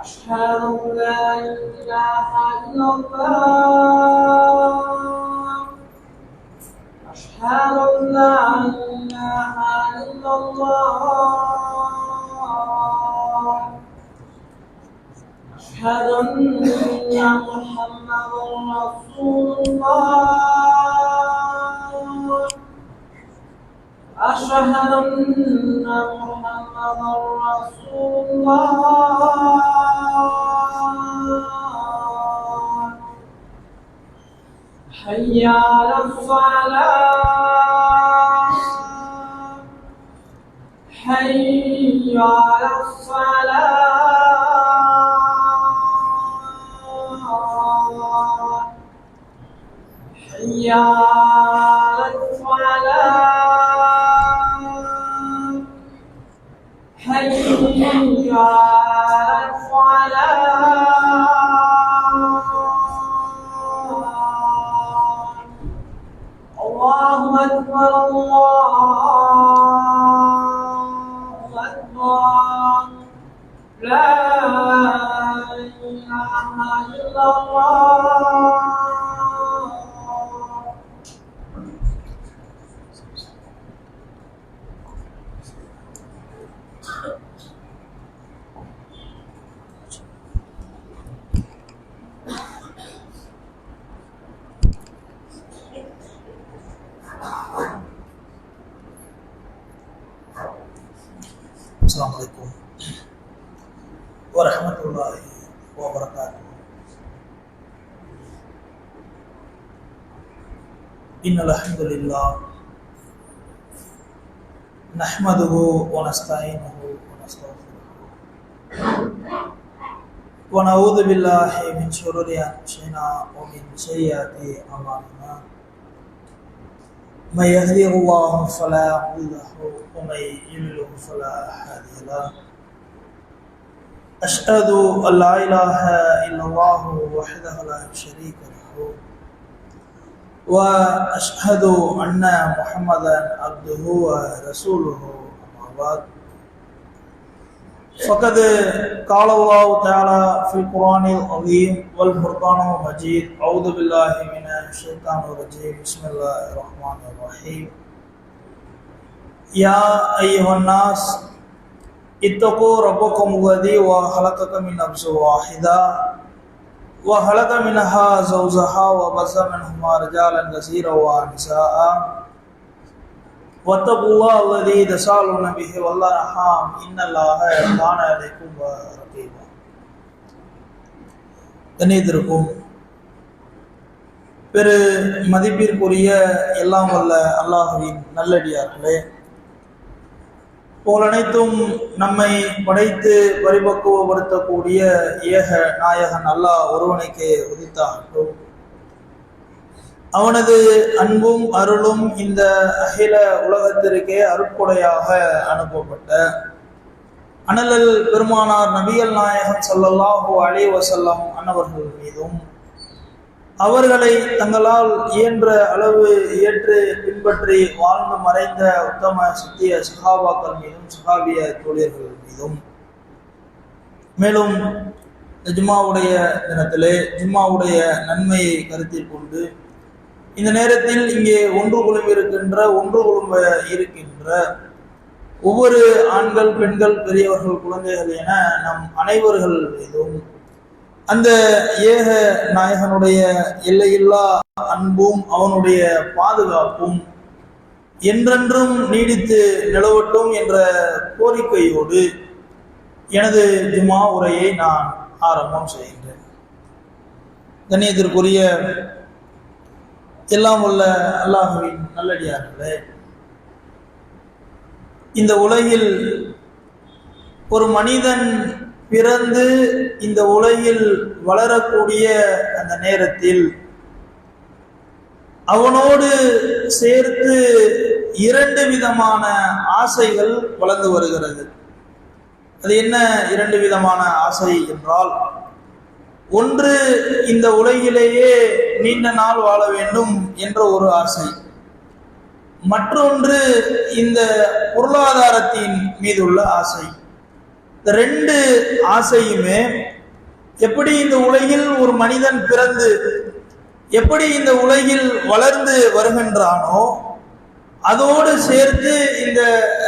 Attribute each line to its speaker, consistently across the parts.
Speaker 1: أشهد أن لا إله إلا الله أشهد أن لا إله إلا الله أشهد أن محمدا رسول الله أشهد أن محمدا رسول الله حي على الصلاة حي على الصلاة حي على الصلاة حي على الصلاة الله أكبر الله أكبر لا إله إلا الله.
Speaker 2: Assalamualaikum warahmatullahi wabarakatuh. Innal hamdalillah nahmaduhu wa nasta'inuhu wa nastaghfiruh wa na'udzu billahi min shururi anfusina wa min sayyiati a'malina. من يهده الله فلا مضل له ومن يضلل فلا هادي له. أشهد أن لا إله إلا الله وحده لا شريك له وأشهد أن محمدا عبده ورسوله. أما بعد فقد قال الله تعالى في القرآن العظيم والفرقان المجيد أعوذ بالله من الشيطان الرجيم بسم الله الرحمن الرحيم يا أيها الناس اتقوا ربكم الذي خلقكم من نفس واحدة وخلق منها زوجها وبث منهما رجالا كثيرا ونساء واتقوا الله الذي تساءلون به والأرحام إن الله كان عليكم رقيبا. கண்ணியத்திற்கும் பெரு மதிப்பிற்குரிய எல்லாம் வல்ல அல்லாஹ்வின் நல்லடியார்களே, போலனைத்தும் நம்மை படைத்து பரிபக்குவப்படுத்தக்கூடிய ஏக நாயகன் அல்லாஹ் ஒருவனுக்கே உதித்தாகட்டும். அவனது அன்பும் அருளும் இந்த அகில உலகத்திற்கே அருட்கொடையாக அனுப்பப்பட்ட அனலல் பெருமானார் நபிகள் நாயகம் ஸல்லல்லாஹு அலைஹி வஸல்லம் அன்னவர்கள் மீதும் அவர்களை தங்களால் இயன்ற அளவு ஏற்று பின்பற்றி வாழ்ந்து மறைந்த உத்தம சத்திய சஹாபாக்கள் மீதும் சஹாபிய தோழர்கள் மீதும், மேலும் ஜும்மாவுடைய தினத்திலே ஜும்மாவுடைய நன்மையை கருத்தில் கொண்டு இந்த நேரத்தில் இங்கே ஒன்று குழும்ப இருக்கின்ற ஒவ்வொரு ஆண்கள், பெண்கள், பெரியவர்கள், குழந்தைகள் என நம் அனைவர்கள் மீதும் அந்த ஏக நாயகனுடைய எல்லையில்லா அன்பும் அவனுடைய பாதுகாப்பும் என்றென்றும் நீடித்து நிலவட்டும் என்ற கோரிக்கையோடு எனது ஜும்மா உரையை நான் ஆரம்பம் செய்கின்றேன். கண்ணியத்திற்குரிய எல்லாம் உள்ள அல்லாஹ்வின் நல்லடியார்களே, இந்த உலகில் ஒரு மனிதன் பிறந்து இந்த உலகில் வளரக்கூடிய அந்த நேரத்தில் அவனோடு சேர்த்து இரண்டு விதமான ஆசைகள் வளர்ந்து வருகிறது. அது என்ன இரண்டு விதமான ஆசை என்றால், ஒன்று, இந்த உலகிலேயே நீண்ட நாள் வாழ வேண்டும் என்ற ஒரு ஆசை, மற்றொன்று இந்த பொருளாதாரத்தின் மீது உள்ள ஆசை. இந்த ரெண்டு ஆசையுமே எப்படி இந்த உலகில் ஒரு மனிதன் பிறந்து எப்படி இந்த உலகில் வளர்ந்து வருகின்றானோ அதோடு சேர்த்து இந்த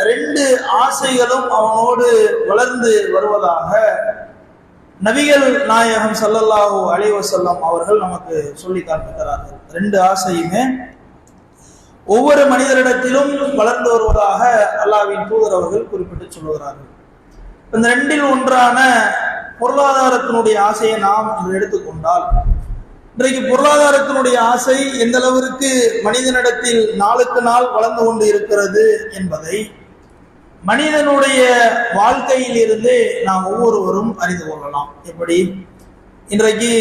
Speaker 2: ரெண்டு ஆசைகளும் அவனோடு வளர்ந்து வருவதாக நபிகள் நாயகம் ஸல்லல்லாஹு அலைஹி வஸல்லம் அவர்கள் நமக்கு சொல்லி காண்பிக்கிறார்கள். ரெண்டு ஆசையுமே ஒவ்வொரு மனிதரிடத்திலும் வளர்ந்து வருவதாக அல்லாஹ்வின் தூதர் அவர்கள் குறிப்பிட்டு சொல்லுகிறார்கள். இந்த ரெண்டில் ஒன்றான பொருளாதாரத்தினுடைய ஆசையை நாம் எடுத்துக்கொண்டால், இன்றைக்கு பொருளாதாரத்தினுடைய ஆசை எந்த அளவிற்கு மனிதனிடத்தில் நாளுக்கு நாள் வளர்ந்து கொண்டு இருக்கிறது என்பதை மனிதனுடைய வாழ்க்கையில் இருந்து நாம் ஒவ்வொருவரும் அறிந்து கொள்ளலாம். எப்படி? இன்றைக்கு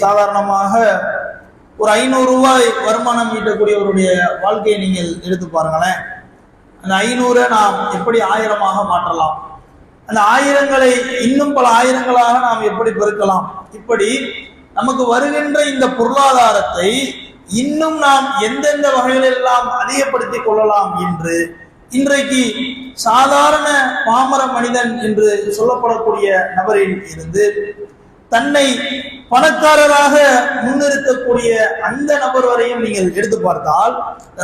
Speaker 2: சாதாரணமாக ஒரு 500 ரூபாய் வருமானம் ஈட்டக்கூடியவருடைய வாழ்க்கையை நீங்கள் எடுத்து பாருங்களேன். அந்த 500 நாம் எப்படி 1000-ஆக மாற்றலாம், அந்த 1000ங்களை இன்னும் பல ஆயிரங்களாக நாம் எப்படி பெருக்கலாம், இப்படி நமக்கு வருகின்ற இந்த பொருளாதாரத்தை இன்னும் நாம் எந்தெந்த வகைகளெல்லாம் அதிகப்படுத்திக் கொள்ளலாம் என்று இன்றைக்கு சாதாரண பாமர மனிதன் என்று சொல்லப்படக்கூடிய நபரில் இருந்து தன்னை பணக்காரராக முன்னிறுத்தக்கூடிய அந்த நபர் வரையும் நீங்கள் எடுத்து பார்த்தால்,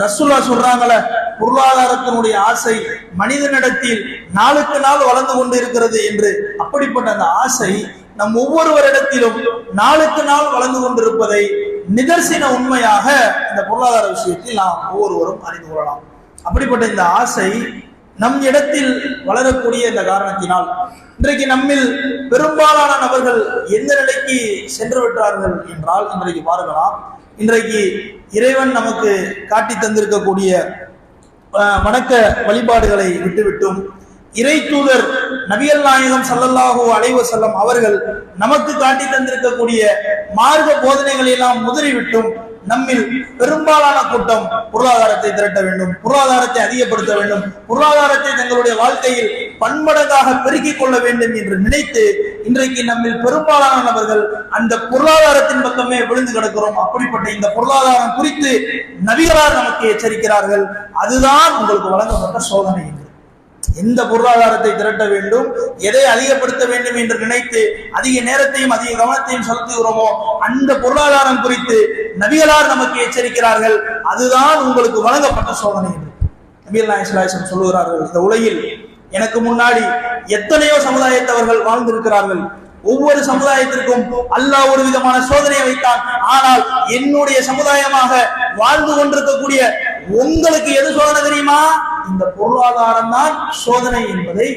Speaker 2: ரசூலுல்லாஹ் சொல்றாங்கள, பொருளாதாரத்தினுடைய ஆசை மனிதனிடத்தில் நாளுக்கு நாள் வளர்ந்து கொண்டு இருக்கிறது என்று. அப்படிப்பட்ட அந்த ஆசை நம் ஒவ்வொருவரிடத்திலும் நாளுக்கு நாள் வளர்ந்து கொண்டிருப்பதை நிதர்சன உண்மையாக இந்த பொருளாதார விஷயத்தில் நாம் ஒவ்வொருவரும் அறிந்து கொள்ளலாம். அப்படிப்பட்ட இந்த ஆசை நம் இடத்தில் வளரக்கூடிய இந்த காரணத்தினால் இன்றைக்கு நம்மில் பெரும்பாலான நபர்கள் எந்த நிலைக்கு சென்று விட்டார்கள் என்றால், இன்றைக்கு பார்க்கலாம், இன்றைக்கு இறைவன் நமக்கு காட்டி தந்திருக்கக்கூடிய வணக்க வழிபாடுகளை விட்டுவிட்டும் இறை தூதர் நபிகள் நாயகம் ஸல்லல்லாஹு அலைஹி வஸல்லம் அவர்கள் நமக்கு காட்டி தந்திருக்கக்கூடிய மார்க்க போதனைகளை எல்லாம் முதறிவிட்டும் நம்மில் பெரும்பாலான கூட்டம் பொருளாதாரத்தை திரட்ட வேண்டும், பொருளாதாரத்தை அதிகப்படுத்த வேண்டும், பொருளாதாரத்தை தங்களுடைய வாழ்க்கையில் பன்மடங்காக பெருக்கிக் கொள்ள வேண்டும் என்று நினைத்து இன்றைக்கு நம்மில் பெரும்பாலான நபர்கள் அந்த பொருளாதாரத்தின் பக்கமே விழுந்து கிடக்கிறோம். அப்படிப்பட்ட இந்த பொருளாதாரம் குறித்து நபிகளார் நமக்கு எச்சரிக்கிறார்கள். அதுதான் உங்களுக்கு வழங்கப்பட்ட சோதனை. எந்த பொருளாதாரத்தை திரட்ட வேண்டும், எதை அதிகப்படுத்த வேண்டும் என்று நினைத்து அதிக நேரத்தையும் அதிக கவனத்தையும் செலுத்துகிறோமோ அந்த பொருளாதாரம் குறித்து நபிகளார் நமக்கு எச்சரிக்கிறார்கள். அதுதான் உங்களுக்கு வழங்கப்பட்ட சோதனை என்று நபிகள் நாயகம் ஸல்லல்லாஹு அலைஹி வஸல்லம் சொல்லுகிறார்கள். இந்த உலகில் எனக்கு முன்னாடி எத்தனையோ சமுதாயத்தவர்கள் வாழ்ந்திருக்கிறார்கள். ஒவ்வொரு சமுதாயத்திற்கும் அல்லாஹ் ஒரு விதமான சோதனையை வைத்தான். ஆனால் என்னுடைய சமுதாயமாக வாழ்ந்து கொண்டிருக்கக்கூடிய உங்களுக்கு எது சோதனை தெரியுமா? இந்த பொருளாதாரம் தான் சோதனை என்பதை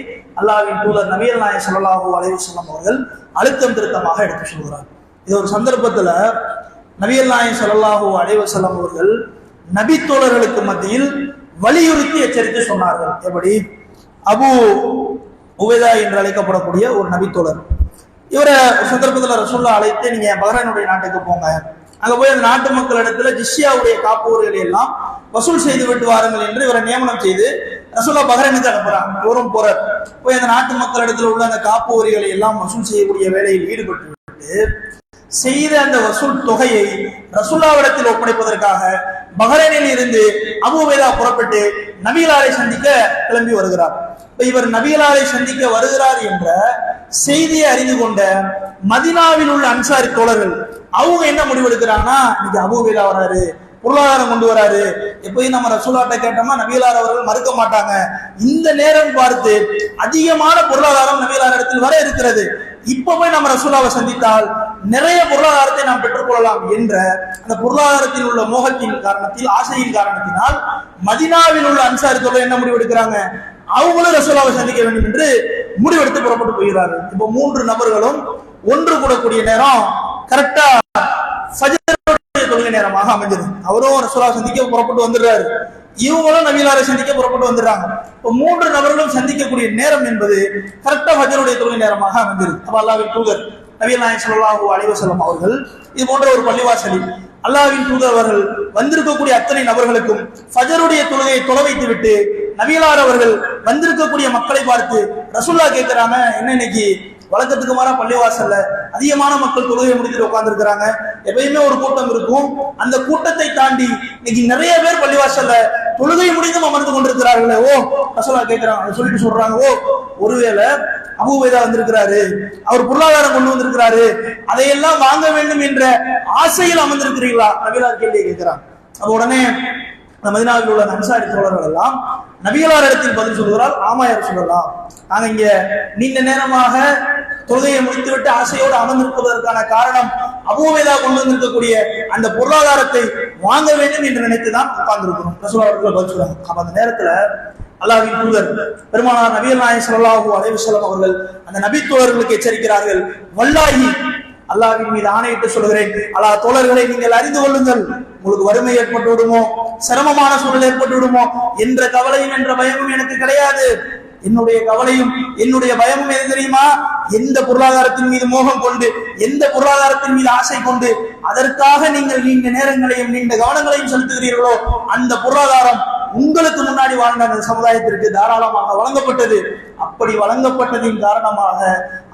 Speaker 2: அல்லாஹ்வின் தூதர் நபிகள் நாயகம் ஸல்லல்லாஹு அலைஹி வஸல்லம் அவர்கள் அழுத்தம் திருத்தமாக எடுத்து சொல்கிறார். இது ஒரு சந்தர்ப்பத்துல நபிகள் நாயகம் ஸல்லல்லாஹு அலைஹி வஸல்லம் அவர்கள் நபி தோழர்களுக்கு மத்தியில் வலியுறுத்தி எச்சரித்து சொன்னார்கள். எப்படி? அபு உபைதா என்று அழைக்கப்படக்கூடிய ஒரு நபி தோழர், இவரை சந்தர்ப்பத்தில் ரசூலுல்லாஹ் அழைத்து, நீங்க பஹ்ரைனுடைய நாட்டுக்கு போங்க, அங்க போய் அந்த நாட்டு மக்களிடத்துல ஜிஸ்யாவுடைய காப்புறுகளை எல்லாம் வசூல் செய்து விட்டு வாருங்கள் என்று இவரை நியமனம் செய்து ரசூலுல்லாஹ் பஹ்ரைனுக்கு அனுப்புறாங்க. இவரும் போறார். போய் அந்த நாட்டு மக்களிடத்தில் உள்ள அந்த காப்பு வரிகளை எல்லாம் வசூல் செய்யக்கூடிய வேலையில் ஈடுபட்டு விட்டு செய்த அந்த வசூல் தொகையை ரசூலுல்லாஹ்விடத்தில் ஒப்படைப்பதற்காக பஹ்ரைனில் இருந்து அபூ உபைதா புறப்பட்டு நபிகளாரை சந்திக்க கிளம்பி வருகிறார். இவர் நபிகளாரை சந்திக்க வருகிறார் என்ற செய்தியை அறிந்து கொண்ட மதீனாவில் உள்ள அன்சாரி தோழர்கள் அவங்க என்ன முடிவெடுக்கிறாங்கன்னா, இன்னைக்கு அபூ உபைதா வராரு, பொருளாதாரம் கொண்டு வராரு, எப்பயும் நம்ம ரசூலுல்லாஹ்ட்ட கேட்டோமா நபிகளார் அவர்கள் மறுக்க மாட்டாங்க, இந்த நேரம் பார்த்து அதிகமான பொருளாதாரம் நபிகளார் இடத்தில் வர இருக்கிறது, இப்ப போய் நம்ம ரசூலுல்லாஹ்வை சந்தித்தால் நிறைய பொருளாதாரத்தை நாம் பெற்றுக்கொள்ளலாம் என்ற அந்த பொருளாதாரத்தில் உள்ள மோகத்தின் காரணத்தில், ஆசையின் காரணத்தினால் மதீனாவில் உள்ள அன்சாரி தோழர்கள் என்ன முடிவெடுக்கிறாங்க, அவங்களும் ரசூலுல்லாஹ்வை சந்திக்க வேண்டும் என்று முடிவெடுத்து புறப்பட்டு போகிறார்கள். இப்போ 3 நபர்களும் ஒன்று கூடக்கூடிய நேரம் கரெக்டா ஃபஜ்ருடைய தொழுகை நேரமாக அமைஞ்சது. அவரும் ரசூலுல்லாஹ்வை சந்திக்க புறப்பட்டு வந்துடுறாரு, இவங்களும் நபிகளாரை சந்திக்க புறப்பட்டு வந்துடுறாங்க. இப்போ 3 நபர்களும் சந்திக்கக்கூடிய நேரம் என்பது கரெக்டா ஃபஜ்ருடைய தொழுகை நேரமாக அமைஞ்சது. அப்ப அல்லாஹ்வின் தூதர் நபிகள் நாயகம் ஸல்லல்லாஹு அலைஹி வஸல்லம் அவர்கள் இது போன்ற ஒரு பள்ளிவாசலில் அல்லாஹ்வின் தூதர் அவர்கள் வந்திருக்கக்கூடிய அத்தனை நபர்களுக்கும் ஃபஜ்ருடைய தொழுகையை தொலை வைத்து விட்டு நபிகளார் அவர்கள் வந்திருக்கக்கூடிய மக்களை பார்த்து ரசூலுல்லாஹ் கேட்கிறாங்க, என்ன இன்னைக்கு வழக்கத்துக்கு மாறா பள்ளிவாசல்ல அதிகமான மக்கள் தொழுகை முடித்துட்டு உட்கார்ந்து இருக்கிறாங்க. எப்பயுமே ஒரு கூட்டம் இருக்கும். அந்த கூட்டத்தை தாண்டி இன்னைக்கு நிறைய பேர் பள்ளிவாசல்ல தொழுகை முடிந்தும் அமர்ந்து கொண்டிருக்கிறார்களே. ரசூலுல்லாஹ் கேட்கிறாங்க, சொல்லிட்டு சொல்றாங்க, ஒருவேளை அபூ உபைதா வந்திருக்கிறாரு, அவர் பொருளாதாரம் கொண்டு வந்திருக்கிறாரு, அதையெல்லாம் வாங்க வேண்டும் என்ற ஆசையில் அமர்ந்திருக்கிறீர்களா? நபிகளார் கேள்வியை கேட்கிறாங்க. அது உடனே மதீனாவில் உள்ள அன்சாரி தோழர்கள் எல்லாம் நபிகளார் இடத்தில் பதில் சொல்கிறார், ஆமா யார் சொல்லலாம், நாங்க இங்க நீண்ட நேரமாக தொழுகையை முடித்துவிட்டு ஆசையோடு அமர்ந்திருப்பதற்கான காரணம் அபூ உபைதா கொண்டு வந்திருக்கக்கூடிய அந்த பொருளாதாரத்தை வாங்க வேண்டும் என்று நினைத்துதான் உட்கார்ந்திருக்கிறோம். ரசூலுல்லாஹ் அவர்கள் பதில் சொல்றாங்க. அப்ப அந்த நேரத்துல அல்லாஹ்வின் தூதர் பெருமானார் நபிகள் நாயகம் ஸல்லல்லாஹு அலைஹி வஸல்லம் அவர்கள் அந்த நபி தோழர்களுக்கு எச்சரிக்கிறார்கள், வல்லாஹி அல்லாஹ்வின் மீது ஆணையிட்டு சொல்கிறேன், அல்லாஹ் தோழர்களை நீங்கள் அறிந்து கொள்ளுங்கள், உங்களுக்கு வறுமை ஏற்பட்டு விடுமோ, சிரமமான சூழல் ஏற்பட்டு விடுமோ என்ற கவலையும் என்ற பயமும் எனக்கு கிடையாது. என்னுடைய கவலையும் என்னுடைய பயமும் எது தெரியுமா? எந்த பொருளாதாரத்தின் மீது மோகம் கொண்டு, எந்த பொருளாதாரத்தின் மீது ஆசை கொண்டு அதற்காக நீங்கள் நீண்ட நேரங்களையும் நீண்ட கவனங்களையும் செலுத்துகிறீர்களோ அந்த பொருளாதாரம் உங்களுக்கு முன்னாடி வாழ்ந்த அந்த சமுதாயத்திற்கு தாராளமாக வழங்கப்பட்டது. அப்படி வழங்கப்பட்டதின் காரணமாக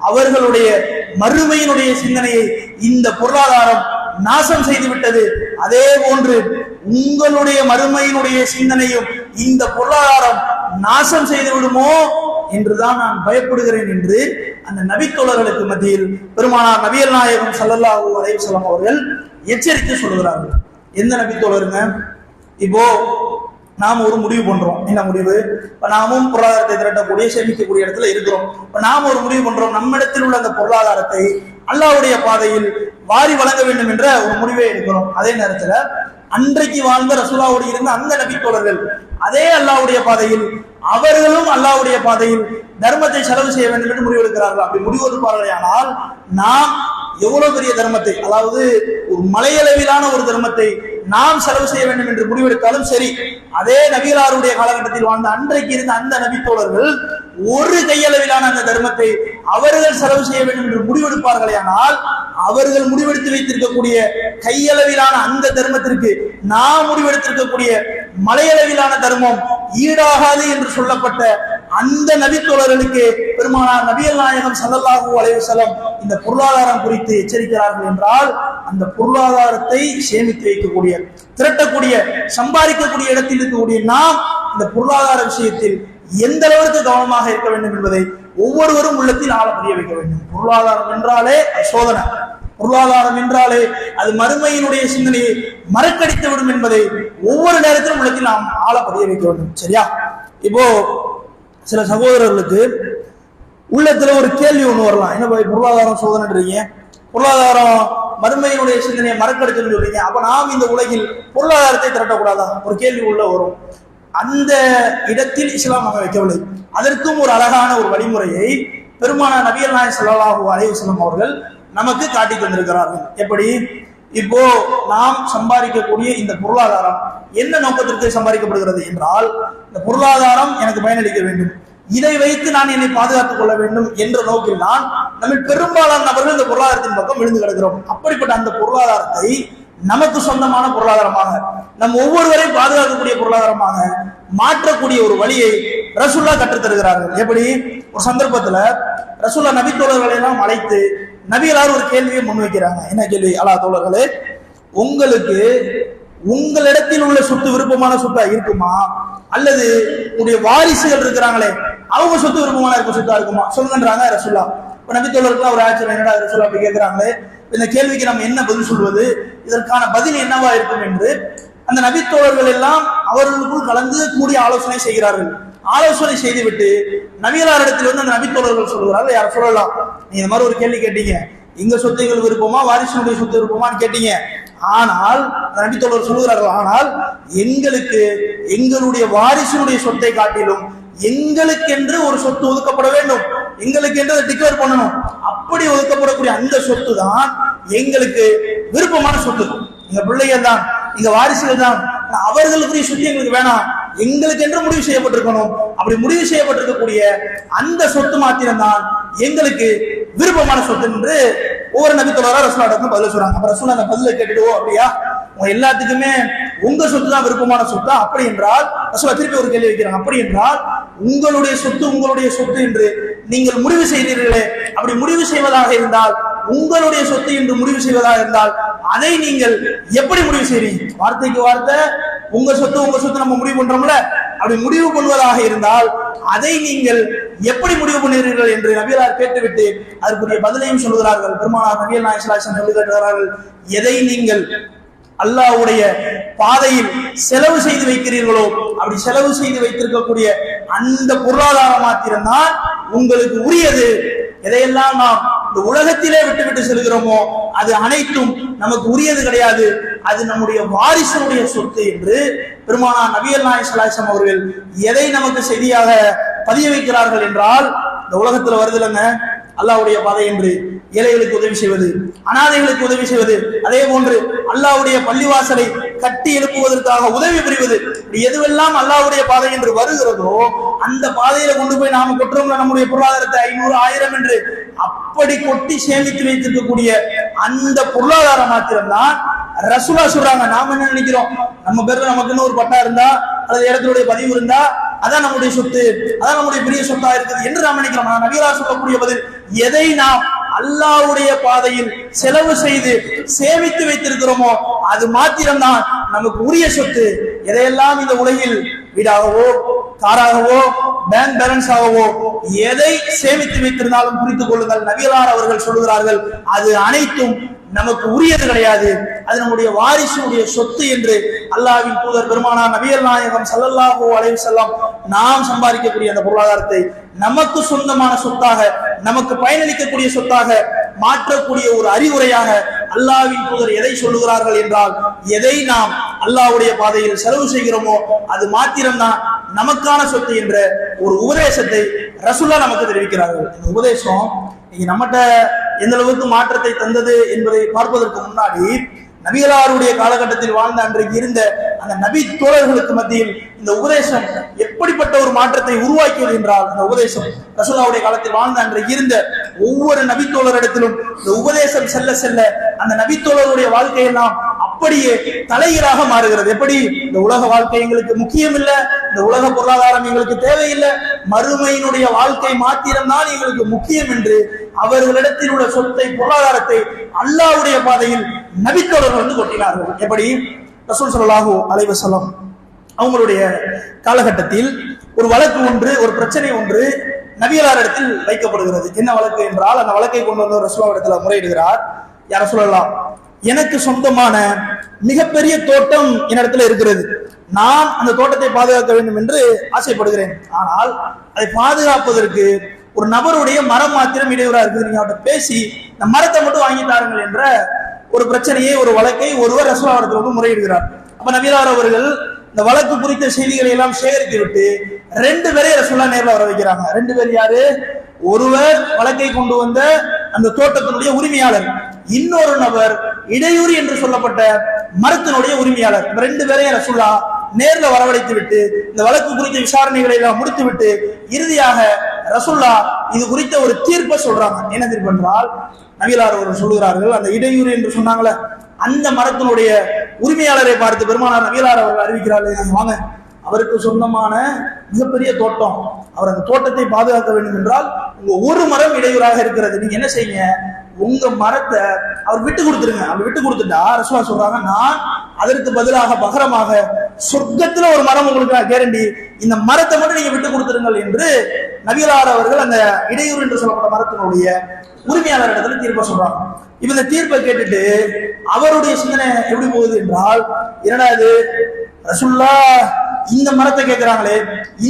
Speaker 2: அவர்களுடைய மறுமையினுடைய சிந்தனையை இந்த பொருளாதாரம் நாசம் செய்துவிட்டது. அதே போன்று உங்களுடைய மறுமையினுடைய சிந்தனையும் இந்த பொருளாதாரம் நாசம் செய்து விடுமோ என்றுதான் நான் பயப்படுகிறேன் என்று அந்த நபித்தோழர்களுக்கு மத்தியில் பெருமானார் நபிகள் நாயகம் ஸல்லல்லாஹு அலைஹி வஸல்லம் அவர்கள் எச்சரிக்கை சொல்கிறார்கள். எந்த நபித்தோழருங்க? இப்போ நாம் ஒரு முடிவு பண்றோம். என்ன முடிவு? இப்ப நாமும் பொருளாதாரத்தை திரட்டக்கூடிய சேமிக்கக்கூடிய இடத்துல இருக்கிறோம். இப்ப நாம் ஒரு முடிவு பண்றோம், நம்மிடத்தில் உள்ள அந்த பொருளாதாரத்தை அல்லாஹ்வுடைய பாதையில் வாரி வழங்க வேண்டும் என்ற ஒரு முடிவை எடுக்கிறோம். அதே நேரத்துல அன்றைக்கு வாழ்ந்த ரசூலுல்லாஹோடு இருந்த அந்த நபித்தோழர்கள் அதே அல்லாஹ்வுடைய பாதையில் அவர்களும் அல்லாஹ்வுடைய பாதையில் தர்மத்தை செலவு செய்ய வேண்டும் என்று முடிவெடுக்கிறார்கள். அப்படி முடிவெடுப்பார்களே ஆனால் நாம் எவ்வளவு பெரிய தர்மத்தை, அதாவது ஒரு மலையளவிலான ஒரு தர்மத்தை நாம் செலவு செய்ய வேண்டும் என்று முடிவெடுத்தாலும் சரி, அதே நபிகளாருடைய காலகட்டத்தில் வாழ்ந்த அன்றைக்கு இருந்த அந்த நபித்தோழர்கள் ஒரு கையளவிலான அந்த தர்மத்தை அவர்கள் செலவு செய்ய வேண்டும் என்று முடிவெடுப்பார்களே ஆனால் அவர்கள் முடிவெடுத்து வைத்திருக்கக்கூடிய கையளவிலான அந்த தர்மத்திற்கு நாம் முடிவெடுத்திருக்கக்கூடிய மலையளவிலான தர்மம் ஈடாகாது என்று சொல்லப்பட்ட அந்த நபித்தோழர்களுக்கு பெருமானார் நபிகள் நாயகம் ஸல்லல்லாஹு அலைஹி வஸல்லம் இந்த பொருளாதாரம் குறித்து எச்சரிக்கிறார்கள் என்றால் அந்த பொருளாதாரத்தை சேமித்து வைக்கக்கூடிய, திரட்டக்கூடிய, சம்பாதிக்கக்கூடிய இடத்தில் இருக்கக்கூடிய நாம் இந்த பொருளாதார விஷயத்தில் எந்த அளவுக்கு கவனமாக இருக்க வேண்டும் என்பதை ஒவ்வொருவரும் உள்ளத்தில் ஆழ பதிய வைக்க வேண்டும். பொருளாதாரம் என்றாலே சோதனை, பொருளாதாரம் என்றாலே அது மறுமையினுடைய சிந்தனையை மறக்கடித்து விடும் என்பதை ஒவ்வொரு நேரத்திலும் உள்ளத்தில் நாம் ஆழ பதிய வைக்க வேண்டும். சரியா? இப்போ சில சகோதரர்களுக்கு உள்ளத்துல ஒரு கேள்வி ஒண்ணு வரலாம், என்ன பொருளாதாரம் சோதனைன்றீங்க, பொருளாதாரம் மறுமையினுடைய சிந்தனையை மறக்கடித்து சொல்றீங்க, அப்ப நாம் இந்த உலகில் பொருளாதாரத்தை திரட்டக்கூடாதா? ஒரு கேள்வி உள்ள வரும். அந்த இடத்தில் இஸ்லாம் நம்ம வைக்கவில்லை. அதற்கும் ஒரு அழகான ஒரு வழிமுறையை பெருமானார் நபிகள் நாயகம் ஸல்லல்லாஹு அலைஹி வஸல்லம் அவர்கள் நமக்கு காட்டி தந்திருக்கிறார்கள். எப்படி? இப்போ நாம் சம்பாதிக்கக்கூடிய இந்த பொருளாதாரம் என்ன நோக்கத்திற்கு சம்பாதிக்கப்படுகிறது என்றால், இந்த பொருளாதாரம் எனக்கு பயனளிக்க வேண்டும், இதை வைத்து நான் என்னை பாதுகாத்துக் கொள்ள வேண்டும் என்ற நோக்கில் தான் நம்ம பெரும்பாலான நபர்கள் இந்த பொருளாதாரத்தின் பக்கம் விழுந்து கிடக்கிறோம். அப்படிப்பட்ட அந்த பொருளாதாரத்தை நமக்கு சொந்தமான பொருளாதாரமாக, நம் ஒவ்வொருவரையும் பாதுகாக்கக்கூடிய பொருளாதாரமாக மாற்றக்கூடிய ஒரு வழியை ரசூலுல்லாஹ் கற்றுத் தருகிறார்கள். எப்படி? ஒரு சந்தர்ப்பத்துல ரசூலுல்லாஹ் நபி தோழர்களை எல்லாம் அழைத்து நபிகளார் ஒரு கேள்வியை முன்வைக்கிறாங்க. என்ன கேள்வி? அல்லாஹ் தோழர்களே, உங்களுக்கு உங்களிடத்தில் உள்ள சொத்து விருப்பமான சொத்தா இருக்குமா, அல்லது உங்களுடைய வாரிசுகள் இருக்கிறாங்களே அவங்க சொத்து விருப்பமான சொத்தா இருக்குமா சொல்லுங்கன்றாங்க ரசூலுல்லாஹ். இப்ப நபி தோழர்கள் ஒரு ஆச்சரியம், என்னடா ரசூலுல்லாஹ் அப்படி கேட்கிறாங்களே, இந்த கேள்விக்கு நம்ம என்ன பதில் சொல்வது, இதற்கான பதில் என்னவா இருக்கும் என்று அந்த நபித்தோழர்கள் எல்லாம் அவர்களுக்குள் கலந்து கூடிய ஆலோசனை செய்கிறார்கள். ஆலோசனை செய்துவிட்டு நபிகளாரிடத்தில் வந்து அந்த நபித்தோழர்கள் சொல்கிறார்கள், யார சொல்லலாம், நீ இந்த மாதிரி ஒரு கேள்வி கேட்டீங்க, எங்க சொத்துகள் விருப்பமா வாரிசுடைய சொத்து விருப்பமான்னு கேட்டீங்க, ஆனால் நபித்தோழர் சொல்லுகிறார்கள், ஆனால் எங்களுக்கு எங்களுடைய வாரிசுடைய சொத்தை காட்டிலும் எங்களுக்கென்று ஒரு சொத்து ஒதுக்கப்பட வேண்டும், எங்களுக்கு என்று டிக்ளேர் பண்ணணும். அப்படி ஒதுக்கப்படக்கூடிய அந்த சொத்து தான் எங்களுக்கு விருப்பமான சொத்து. எங்க பிள்ளைகள் தான், எங்க வாரிசுகள் தான், அவர்களுக்குரிய சொத்து எங்களுக்கு வேணாம், எங்களுக்கு என்று முடிவு செய்யப்பட்டிருக்கணும். அப்படி முடிவு செய்யப்பட்டிருக்கக்கூடிய அந்த சொத்து மாத்திரம்தான் எங்களுக்கு விருப்பமான சொத்து என்று ஒவ்வொரு நபித்தோழரா ரசூலுல்லாஹ் பதில் சொல்றாங்க. அப்ப ரசூலுல்லாஹ் அந்த பதிலை கேட்டுடுவோம், அப்படியா உங்க எல்லாத்துக்குமே உங்க சொத்து தான் விருப்பமான சொத்தா? அப்படி என்றால் ரசூலுல்லாஹ் திருப்பி ஒரு கேள்வி வைக்கிறாங்க. அப்படி என்றால் உங்களுடைய சொத்து என்று நீங்கள் முடிவு செய்தீர்களே, அப்படி முடிவு செய்வதாக இருந்தால், உங்களுடைய சொத்து என்று முடிவு செய்வதாக இருந்தால் அதை நீங்கள் எப்படி முடிவு செய்வீங்க? வார்த்தைக்கு வார்த்தை உங்க சொத்து நம்ம முடிவு பண்றோம்ல, அப்படி முடிவு பண்ணுவதாக இருந்தால் அதை நீங்கள் எப்படி முடிவு பண்ணுகிறீர்கள் என்று நபிகளார் கேட்டுவிட்டு அதற்குரிய பதிலையும் சொல்கிறார்கள். பெருமானார் நபிகள் நாயகம் ஸல்லல்லாஹு அலைஹி வஸல்லம் சொல்லி காட்டுகிறார்கள், எதை நீங்கள் அல்லாஹ்வுடைய பாதையில் செலவு செய்து வைக்கிறீர்களோ, அப்படி செலவு செய்து வைத்திருக்கக்கூடிய அந்த பொருளாதாரம் மாத்திரம்தான் உங்களுக்கு உரியது. எதையெல்லாம் நாம் இந்த உலகத்திலே விட்டு செல்கிறோமோ அது அனைத்தும் நமக்கு உரியது கிடையாது, அது நம்முடைய வாரிசுடைய சொத்து என்று பெருமானார் நபிகள் நாயகம் ஸல்லல்லாஹு அலைஹி வஸல்லம் அவர்கள் எதை நமக்கு செய்தியாக பதிய வைக்கிறார்கள் என்றால், இந்த உலகத்துல வருதுலங்க அல்லாஹ்வுடைய பாதை என்று ஏழைகளுக்கு உதவி செய்வது, அனாதைகளுக்கு உதவி செய்வது, அதே போன்று அல்லாஹ்வுடைய பள்ளிவாசலை கட்டி எழுப்புவதற்காக உதவி புரிவது, எதுவெல்லாம் அல்லாஹ்வுடைய பாதை என்று வருகிறதோ அந்த பாதையில கொண்டு போய் நாம கொட்டுறோம்ல நம்முடைய பொருளாதாரத்தை 500 1000 என்று அப்படி கொட்டி சேமித்து வைத்திருக்கக்கூடிய அந்த பொருளாதாரம் மாத்திரம்தான் ரசூலுல்லாஹ் சொல்றாங்க. நாம என்ன நினைக்கிறோம், நம்ம பேர்ல நமக்குன்னு ஒரு பட்டா இருந்தா அல்லது இடத்துடைய பதிவு இருந்தா அதான் நம்முடைய சொத்து, அதான் நம்முடைய பெரிய சொத்தா இருக்குது என்று நாம் நினைக்கிறோம். நபிகளார் சொல்லக்கூடிய பதில், எதை நாம் அல்லாஹ்வுடைய பாதையில் செலவு செய்து சேமித்து வைத்திருக்கிறோமோ அது மாத்திரம்தான் நமக்கு உரிய சொத்து. எதையெல்லாம் இந்த உலகில் வீடாகவோ காராகவோ பேங்க் பேலன்ஸ் ஆகவோ எதை சேமித்து வைத்திருந்தாலும் புரிந்து கொள்ளுங்கள், நபிகளார் அவர்கள் சொல்லுகிறார்கள் அது அனைத்தும் நமக்கு உரியது கிடையாது, அது நம்முடைய வாரிசுடைய சொத்து என்று அல்லாஹ்வின் தூதர் பெருமானார் நபிகள் நாயகம் ஸல்லல்லாஹு அலைஹி வஸல்லம் நாம் சம்பாதிக்கக்கூடிய அந்த பொருளாதாரத்தை நமக்கு சொந்தமான சொத்தாக, நமக்கு பயனளிக்கக்கூடிய சொத்தாக மாற்றக்கூடிய ஒரு அறிவுரையாக அல்லாஹ்வின் தூதர் எதை சொல்லுகிறார்கள் என்றால், எதை நாம் அல்லாஹ்வுடைய பாதையில் செலவு செய்கிறோமோ அது மாத்திரம்தான் நமக்கான சொத்து என்ற ஒரு உபதேசத்தை ரசூலுல்லாஹ் நமக்கு தெரிவிக்கிறார்கள். இந்த உபதேசம் நம்மகிட்ட எந்த அளவுக்கு மாற்றத்தை தந்தது என்பதை பார்ப்பதற்கு முன்னாடி நபிகளாருடைய காலகட்டத்தில் வாழ்ந்த அன்றைக்கு இருந்த அந்த நபி தோழர்களுக்கு மத்தியில் இந்த உபதேசம் எப்படிப்பட்ட ஒரு மாற்றத்தை உருவாக்கியது என்றால், இந்த உபதேசம் ரசூலுல்லாஹ்வுடைய காலத்தில் வாழ்ந்த அன்றைக்கு இருந்த ஒவ்வொரு நபி தோழரிடத்திலும் இந்த உபதேசம் செல்ல செல்ல அந்த நபி தோழருடைய வாழ்க்கையெல்லாம் அப்படியே தலைகீழாக மாறுகிறது. எப்படி இந்த உலக வாழ்க்கை எங்களுக்கு முக்கியம் இல்லை, இந்த உலக பொருளாதாரம் எங்களுக்கு தேவையில்லை, மறுமையினுடைய வாழ்க்கை மாத்திரம்தான் எங்களுக்கு முக்கியம் என்று அவர்களிடத்தில் உள்ள சொத்தை பொருளாதாரத்தை அல்லாஹ்வுடைய பாதையில் நபித்தோழர்கள் வந்து கொட்டினார்கள். எப்படி ரசூல் ஸல்லல்லாஹு அலைஹி வஸல்லம் அவங்களுடைய காலகட்டத்தில் ஒரு வழக்கு ஒன்று, ஒரு பிரச்சனை ஒன்று நபிகளாரிடத்தில் வைக்கப்படுகிறது. என்ன வழக்கு என்றால், அந்த வழக்கை கொண்டு வந்து ரசூலுல்லாஹ் இடத்துல முறையிடுகிறார். யா ரசூலல்லாஹ், எனக்கு சொந்தமான மிகப்பெரிய தோட்டம் என்னிடத்துல இருக்கிறது, நான் அந்த தோட்டத்தை பாதுகாக்க வேண்டும் என்று ஆசைப்படுகிறேன், ஆனால் அதை பாதுகாப்பதற்கு ஒரு நபருடைய மரம் மாத்திரம் இடையூறா இருக்குது, நீங்க அவர்கிட்ட பேசி இந்த மரத்தை மட்டும் வாங்கி தாருங்கள் என்ற ஒரு பிரச்சனையை, ஒரு வழக்கை ஒருவர் ரசூலுல்லாஹ் இடத்துல வந்து முறையிடுகிறார். அப்ப நபிகளார் அவர்கள் இந்த வழக்கு குறித்த செய்திகளை எல்லாம் சேகரித்து விட்டு 2 பேரை ரசூலுல்லாஹ் நேர்ல வர வைக்கிறாங்க. 2 பேர் யாரு? ஒருவர் வழக்கை கொண்டு வந்த அந்த தோட்டத்தினுடைய உரிமையாளர், இன்னொரு நபர் இடையூறு என்று சொல்லப்பட்ட மரத்தினுடைய உரிமையாளர். 2 பேரையும் ரசூலுல்லாஹ் நேர்ல வரவழைத்து விட்டு இந்த வழக்கு குறித்த விசாரணைகளை எல்லாம் முடித்து விட்டு இறுதியாக ரசூலுல்லாஹ் இது குறித்த ஒரு தீர்ப்பை சொல்றாங்க. என்ன தீர்ப்பு என்றால், நபிகளார் அவர்கள் சொல்லுகிறார்கள், அந்த இடையூறு என்று சொன்னாங்களே அந்த மரத்தினுடைய உரிமையாளரை பார்த்து பெருமானார் நபிகளார் அவர்கள் அறிவிக்கிறார்கள், வாங்க, அவருக்கு சொந்தமான மிகப்பெரிய தோட்டம், அவர் அந்த தோட்டத்தை பாதுகாக்க வேண்டும் என்றால் உங்க ஒரு மரம் இடையூறாக இருக்கிறது, நீங்க என்ன செய்யுங்க, உங்க மரத்தை அவர் விட்டு கொடுத்துருங்க. அவர் விட்டு கொடுத்துட்டா ரசூலுல்லாஹ் சொல்றாங்க, நான் அதற்கு பதிலாக பகரமாக சொர்க்கத்துல ஒரு மரம் உங்களுக்கு நான் கேரண்டி, இந்த மரத்தை மட்டும் நீங்க விட்டு கொடுத்துருங்கள் என்று நபிகளார் அவர்கள் அந்த இடையூறு என்று சொல்லப்பட்ட மரத்தினுடைய உரிமையாளர் இடத்துல தீர்ப்பை சொல்றாங்க. இப்ப இந்த தீர்ப்பை கேட்டுட்டு அவருடைய சிந்தனை எப்படி போகுது என்றால், என்னடா இது, ரசூலுல்லாஹ் இந்த மரத்தை கேட்கிறாங்களே,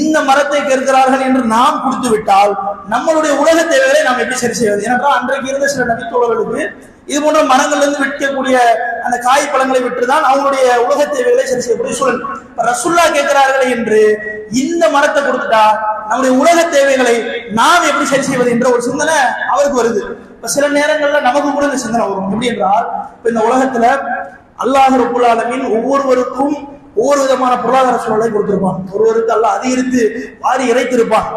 Speaker 2: இந்த மரத்தை கேட்கிறார்கள் என்று நாம் கொடுத்து விட்டால் நம்மளுடைய உலக தேவைகளை நாம் எப்படி சரி செய்வது? ஏனென்றால் அன்றைக்கு இருந்த சில நபித்தோழர்களுக்கு இது போன்ற மரங்கள்ல இருந்து விற்கக்கூடிய அந்த காய் பழங்களை விற்றுதான் அவங்களுடைய உலக தேவைகளை சரி செய்யக்கூடிய சூழல். ரசூலுல்லாஹ் கேட்கிறார்கள் என்று இந்த மரத்தை கொடுத்துட்டா நம்முடைய உலக தேவைகளை நாம் எப்படி சரி செய்வது என்ற ஒரு சிந்தனை அவருக்கு வருது. இப்ப சில நேரங்கள்ல நமக்கு கூட இந்த சிந்தனை வரும். எப்படி என்றால், இப்ப இந்த உலகத்துல அல்லாஹ் ரப்புல் ஆலமீன் ஒவ்வொருவருக்கும் ஒவ்வொரு விதமான பொருளாதார சூழலை கொடுத்திருப்பான். ஒருவருக்கு அல்லாஹ் அதிகரித்து வாரி இறைத்திருப்பான்.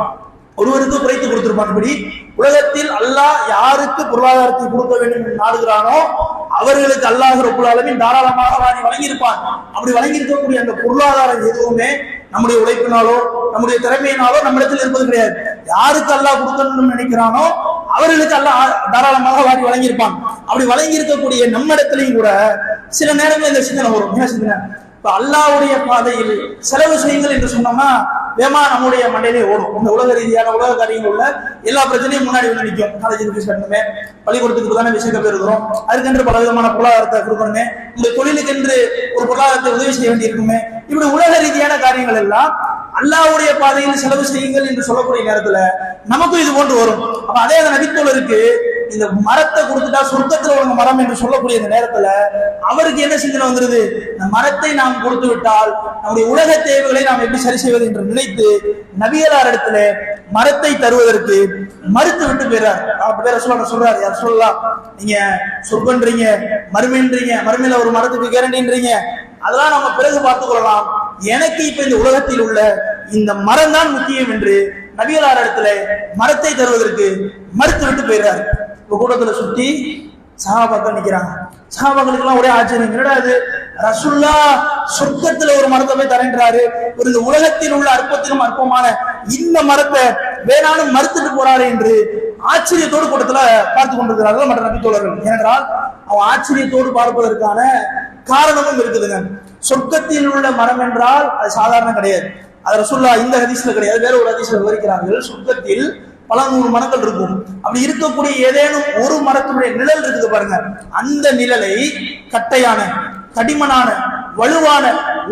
Speaker 2: ஒருவருக்கு குறைத்து கொடுத்திருப்பான். இப்படி உலகத்தில் அல்லாஹ் யாருக்கு பொருளாதாரத்தை கொடுக்க வேண்டும் என்று நாடுகிறானோ அவர்களுக்கு அல்லாஹ் ரப்புல் ஆலமீன் தாராளமாக வழங்கியிருப்பான். அப்படி வழங்கியிருக்கக்கூடிய அந்த பொருளாதாரம் எதுவுமே நம்முடைய உழைப்பினாலோ நம்முடைய திறமையினாலோ நம்மிடத்தில் இருப்பது கிடையாது. யாருக்கு அல்லாஹ் கொடுக்கணும்னு நினைக்கிறானோ அவர்களுக்கு அல்லாஹ் தாராளமாக வழங்கியிருப்பான். அப்படி வழங்கி இருக்கக்கூடிய நம்மிடத்திலையும் கூட சில நேரங்களில் இந்த சிந்தனை வரும். என்ன சிந்தனை? இப்ப அல்லாஹ்வுடைய பாதையில் செலவு செய்யுங்கள் என்று சொன்னோம்னா வேமா நம்முடைய மண்டையிலே ஓடும். இந்த உலக ரீதியான உலக காரியங்கள் உள்ள எல்லா பிரச்சனையும் முன்னாடி வந்து நிற்கும். காலேஜ் ஃபீஸ் கட்டணுமே, பள்ளிக்கூடத்துக்கு தானே விஷயம் இருக்கிறோம், அதுக்கென்று பல விதமான பொருளாதாரத்தை கொடுக்கணுமே, இந்த தொழிலுக்கென்று ஒரு பொருளாதாரத்தை உதவி செய்ய வேண்டி இருக்குமே, இப்படி உலக ரீதியான காரியங்கள் எல்லாம் அல்லாஹ்வுடைய பாதையில் செலவு செய்யுங்கள் என்று சொல்லக்கூடிய நேரத்துல நமக்கும் இது போன்று வரும். அப்ப அதே நபித்தோழருக்கு இந்த மரத்தை கொடுத்துட்டா சொர்க்கத்துல உள்ள மரம் என்று சொல்லக்கூடிய இந்த நேரத்துல அவருக்கு என்ன சிந்தனை வந்துருது? இந்த மரத்தை நாம் கொடுத்து விட்டால் நம்முடைய உலக தேவைகளை நாம் எப்படி சரி செய்வது என்று நினைத்து நபியலார் இடத்துல மரத்தை தருவதற்கு மறுத்து விட்டு போயிறார். சொல்றாரு, யார் சொல்லலாம், நீங்க சொர்க்கன்றீங்க, மறுமைன்றீங்க, மறுமையில ஒரு மரத்துக்கு கேரண்டின்றீங்க, அதெல்லாம் நம்ம பிறகு பார்த்துக் கொள்ளலாம், எனக்கு இப்ப இந்த உலகத்தில் உள்ள இந்த மரம் தான் முக்கியம் என்று நபியலார் இடத்துல மரத்தை தருவதற்கு மறுத்து விட்டு போயிறாரு. இப்ப கூட்டத்துல சுத்தி சஹாபாக்கள் நிக்கிறாங்க. சஹாபாக்களுக்கு எல்லாம் ஒரே ஆச்சரியம், என்னடா இது, ரசூலுல்லாஹ் சொர்க்கத்துல ஒரு மரத்தை போய் தரேன்றாரு, இந்த உலகத்தில் உள்ள அற்பத்திலும் அற்பமான இந்த மரத்தை வேணாலும் மறுத்துட்டு போறாரு என்று ஆச்சரியத்தோடு கூட்டத்துல பார்த்து கொண்டிருக்கிறார்கள் மற்ற நபித்தோழர்கள். ஏனென்றால் அவன் ஆச்சரியத்தோடு பார்ப்பதற்கான காரணமும் இருக்குதுங்க. சொர்க்கத்தில் உள்ள மரம் என்றால் அது சாதாரண கிடையாது. அது ரசூலுல்லாஹ் இந்த ஹதீஸ்ல கிடையாது, வேற ஒரு ஹதீஸ்ல விவரிக்கிறார்கள். சொர்க்கத்தில் பல 100 மரங்கள் இருக்கும். அப்படி இருக்கக்கூடிய ஏதேனும் ஒரு மரத்தினுடைய நிழல் இருக்குது பாருங்க, அந்த நிழலை கட்டையான தடிமனான வலுவான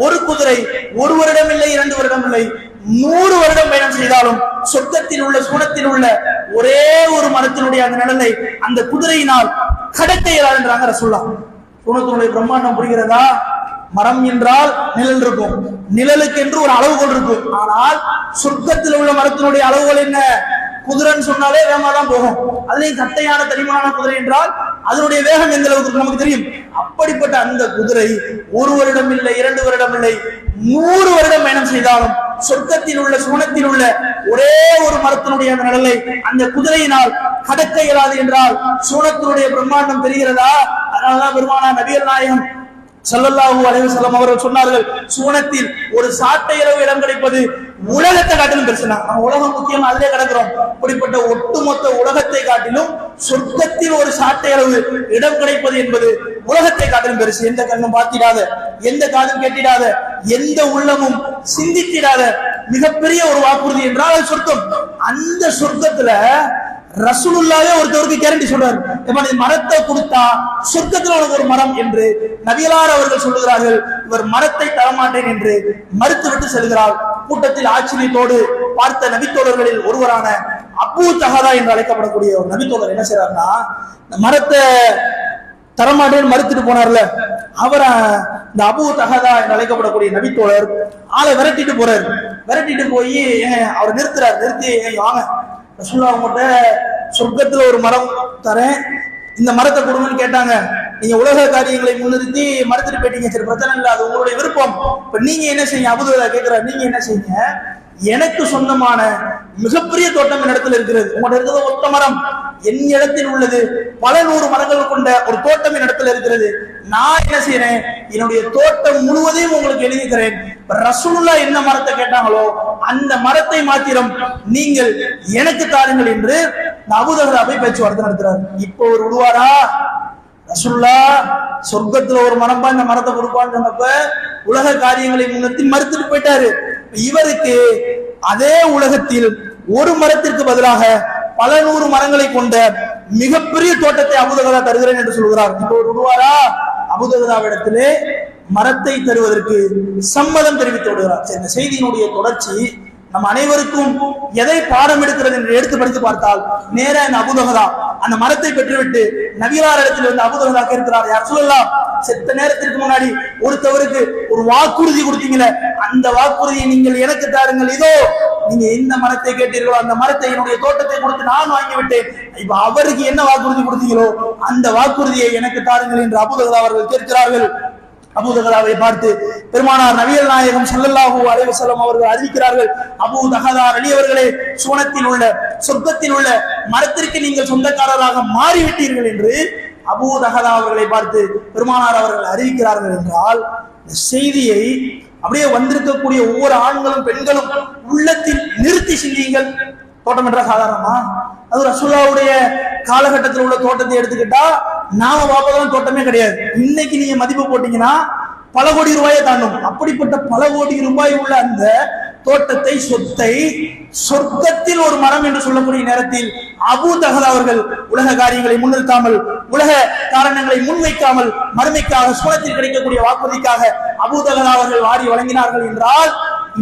Speaker 2: ஒரு குதிரை 1 வருடம் இல்லை 2 வருடம் இல்லை 100 வருடம் பயணம் செய்தாலும் சொர்க்கத்தில் உள்ள சூனத்தில் உள்ள ஒரே ஒரு மரத்தினுடைய அந்த நிழலை அந்த குதிரையினால் கடக்க இயலாது என்றாங்க ரசூலுல்லாஹ். சூனத்தினுடைய பிரம்மாண்டம் புரிகிறதா? மரம் என்றால் நிழல் இருக்கும், நிழலுக்கு என்று ஒரு அளவுகோல் இருக்கும். ஆனால் சொர்க்கத்தில் உள்ள மரத்தினுடைய அளவுகோல் என்ன? குதிரைன்னு சொன்னாலே வேகமா தான் போகும். அதுலயும் கட்டையான தடிமான குதிரை என்றால் அதனுடைய வேகம் எந்த அளவுக்கு நமக்கு தெரியும். அப்படிப்பட்ட அந்த குதிரை 1 வருடம் இல்லை 2 வருடம் இல்லை 100 வருடம் பயணம் செய்தாலும் சொர்க்கத்தில் உள்ள சூனத்தில் உள்ள ஒரே ஒரு மரத்தினுடைய அந்த நிழலை அந்த குதிரையினால் கடக்க இயலாது என்றால் சூனத்தினுடைய பிரம்மாண்டம் தெரிகிறதா? அதனாலதான் பெருமானார் நபிகள் நாயகம் ஸல்லல்லாஹு அலைஹி வஸல்லம் அவர்கள் சொன்னார்கள், சூனத்தில் ஒரு சாட்டை இரவு இடம் கிடைப்பது உலகத்தை காட்டிலும் பெருசுனா. நம்ம உலகம் முக்கியம், அதிலே கிடக்கிறோம். இப்படிப்பட்ட ஒட்டுமொத்த உலகத்தை காட்டிலும் சொர்க்கத்தில் ஒரு சாட்டை அளவு இடம் கிடைப்பது என்பது உலகத்தை காட்டிலும் பெருசு. எந்த கண்ணும் பார்த்திடாத, எந்த காதும் கேட்டிடாத, எந்த உள்ளமும் சிந்தித்திடாத மிகப்பெரிய ஒரு வாக்குறுதி என்றால் அது சொர்க்கம். அந்த சொர்க்கத்துல ரசூலுல்லாஹே ஒருத்தருக்கு கேரண்டி சொல்றாரு, மரத்தை கொடுத்தா சொர்க்கத்தில் உனக்கு ஒரு மரம் என்று நபிகளார் அவர்கள் சொல்லுகிறார்கள். இவர் மரத்தை தரமாட்டேன் என்று மறுத்துவிட்டு செல்கிறார். கூட்டத்தில் ஆச்சரியத்தோடு பார்த்த நபித்தோழர்களில் ஒருவரான அபூ தஹதா என்று அழைக்கப்படக்கூடிய ஒரு நபித்தோழர் என்ன செய்யறாருன்னா, மரத்தை தரமாட்டேன்னு மறுத்துட்டு போனார்ல, அவரை இந்த அபூ தஹதா என்று அழைக்கப்படக்கூடிய நபித்தோழர் ஆளை விரட்டிட்டு போறாரு. விரட்டிட்டு போய் அவர் நிறுத்துறாரு. நிறுத்தி, வாங்க ரசூலுல்லாஹ் உங்கள்கிட்ட சொர்க்கத்துல ஒரு மரம் தரேன், இந்த மரத்தை கொடுங்கன்னு கேட்டாங்க. நீங்க உலக காரியங்களை முன்னிறுத்தி மறுத்துட்டு போயிட்டீங்க, சரி பிரச்சனை இல்லை, அது உங்களுடைய விருப்பம். இப்ப நீங்க என்ன செய்யுங்க? அபூ தஹதா கேட்கிறார், நீங்க என்ன செய்யுங்க? எனக்கு சொந்தமான மிகப்பெரிய தோட்டம் என் இடத்துல இருக்கிறது, உங்கள்கிட்ட இருக்கிறது ஒத்த மரம், என் இடத்தில் உள்ளது பல 100 மரங்கள் கொண்ட ஒரு தோட்டம் என் இடத்துல இருக்கிறது. நான் என்ன செய்யறேன்? என்னுடைய தோட்டம் முழுவதையும் உங்களுக்கு எழுதிக்கிறேன். ரசூலுல்லாஹ் என்ன மரத்தை கேட்டாங்களோ அந்த மரத்தை மாத்திரம் நீங்கள் எனக்கு தாருங்கள் என்று அபூ தஹதா போய் பேச்சுவார்த்தை நடத்துறாரு. இப்போ ஒரு விடுவாரா? ரசூலுல்லாஹ் சொர்க்கத்துல ஒரு மரம் இந்த மரத்தை கொடுப்பான்னு சொன்னப்ப உலக காரியங்களை முன்னிறுத்தி மறுத்துட்டு போயிட்டாரு. இவருக்கு அதே உலகத்தில் ஒரு மரத்திற்கு பதிலாக பல 100 மரங்களை கொண்ட மிகப்பெரிய தோட்டத்தை அபூ தஹதா தருகிறேன் என்று சொல்கிறார். இப்போ ஒரு விடுவாரா? அபூ தஹதாவிடத்திலே மரத்தை தருவதற்கு சம்மதம் தெரிவித்து விடுகிறார். இந்த செய்தியினுடைய தொடர்ச்சி நம்ம அனைவருக்கும் எதை பாடம் எடுக்கிறது என்று எடுத்து படித்து பார்த்தால் நேரா இந்த அபூ தஹதா அந்த மரத்தை பெற்றுவிட்டு நபிகளார் இடத்தில் வந்து அபூ தஹதா கேட்கிறார், யார் சொல்லலாம், செத்த நேரத்திற்கு முன்னாடி ஒருத்தவருக்கு ஒரு வாக்குறுதி கொடுத்தீங்களே, அந்த வாக்குறுதியை நீங்கள் எனக்கு தாருங்கள், இதோ நீங்க எந்த மரத்தை கேட்டீர்களோ அந்த மரத்தை என்னுடைய தோட்டத்தை கொடுத்து நான் வாங்கிவிட்டேன், இப்ப அவருக்கு என்ன வாக்குறுதி கொடுத்தீங்களோ அந்த வாக்குறுதியை எனக்கு தாருங்கள் என்று அபூ தஹதா அவர்கள் கேட்கிறார்கள். அபூ தஹதாவை பார்த்து பெருமானார் நபிகள் நாயகம் ஸல்லல்லாஹு அலைஹி வஸல்லம் அவர்கள் அறிவிக்கிறார்கள், அபூ தஹதா ரலியவர்களே, சுவனத்தில் உள்ள சொர்க்கத்தில் உள்ள மரத்திற்கு நீங்கள் சொந்தக்காரராக மாறிவிட்டீர்கள் என்று அபூ தஹதா அவர்களை பார்த்து பெருமானார் அவர்கள் அறிவிக்கிறார்கள் என்றால், இந்த செய்தியை அப்படியே வந்திருக்கக்கூடிய ஒவ்வொரு ஆண்களும் பெண்களும் உள்ளத்தில் நிறுத்தி சிந்தியுங்கள். தோட்டம் என்ற சாதாரணமா? அது ரசூலுல்லாஹ்வுடைய காலகட்டத்தில் உள்ள தோட்டத்தை எடுத்துக்கிட்டா நாம பார்ப்பதெல்லாம் தோட்டமே கிடையாது. இன்னைக்கு நீங்க மதிப்பு போட்டீங்கன்னா பல கோடி ரூபாயை தாண்டும். அப்படிப்பட்ட பல கோடி ரூபாய் உள்ள அந்த தோட்டத்தை, சொத்தை சொர்க்கத்தில் ஒரு மரம் என்று சொல்லக்கூடிய நேரத்தில் அபூ தஹதா அவர்கள் உலக காரியங்களை முன்னிறுத்தாமல், உலக காரணங்களை முன்வைக்காமல், மறுமைக்காக சுவனத்தில் கிடைக்கக்கூடிய வாக்குறுதிக்காக அபூ தஹதா அவர்கள் வாரி வழங்கினார்கள் என்றால்,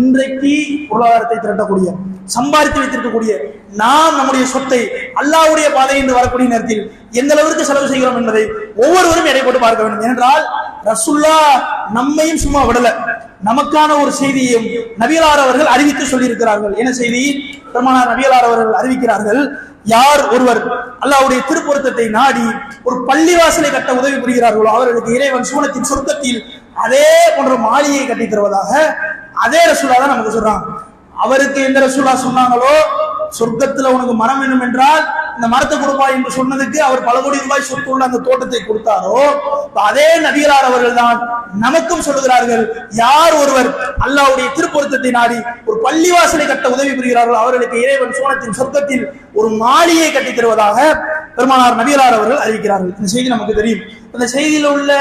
Speaker 2: இன்றைக்கு பொருளாதாரத்தை திரட்டக்கூடிய, சம்பாதித்து வைத்திருக்கக்கூடிய நாம் நம்முடைய சொத்தை அல்லாஹ்வுடைய பாதை என்று வரக்கூடிய நேரத்தில் எந்த அளவிற்கு செலவு செய்கிறோம் என்பதை ஒவ்வொருவரும் எடை போட்டு பார்க்க வேண்டும். ஏனென்றால் ரசூலுல்லாஹ் நம்மையும் சும்மா விடல, நமக்கான ஒரு செய்தியையும் நபிகளார் அவர்கள் அறிவித்து சொல்லி இருக்கிறார்கள். என்ன செய்தி? பெருமானார் நபிகளார் அவர்கள் அறிவிக்கிறார்கள், யார் ஒருவர் அல்லாஹ்வுடைய திருப்பொருத்தத்தை நாடி ஒரு பள்ளிவாசலை கட்ட உதவி புரிகிறார்களோ அவர்களுக்கு இறைவன் சூனத்தின் சொர்க்கத்தில் அதே போன்ற மாளிகையை கட்டி தருவதாக அதே ரசூலுல்லாஹ் தான் நமக்கு சொல்றாங்க. அவருக்கு எந்த ரசூலுல்லாஹ் சொன்னாங்களோ சொர்க்கத்துல உனக்கு மரம் வேணும் என்றால் இந்த மரத்தை கொடுப்பாய் என்று சொன்னதுக்கு அவர் பல கோடி ரூபாய் சொத்து உள்ள அந்த தோட்டத்தை கொடுத்தாரோ, அதே நபிகளார் அவர்கள் தான் நமக்கும் சொல்லுகிறார்கள், யார் ஒருவர் அல்லாஹ்வுடைய திருப்பொருத்தத்தை நாடி ஒரு பள்ளிவாசலை கட்ட உதவி புரிகிறார்களோ அவர்களுக்கு இறைவன் சூனத்தின் சொர்க்கத்தில் ஒரு மாளிகையை கட்டி தருவதாக பெருமானார் நபிகளார் அவர்கள் அறிவிக்கிறார்கள். இந்த செய்தி நமக்கு தெரியும். இந்த செய்தியில உள்ள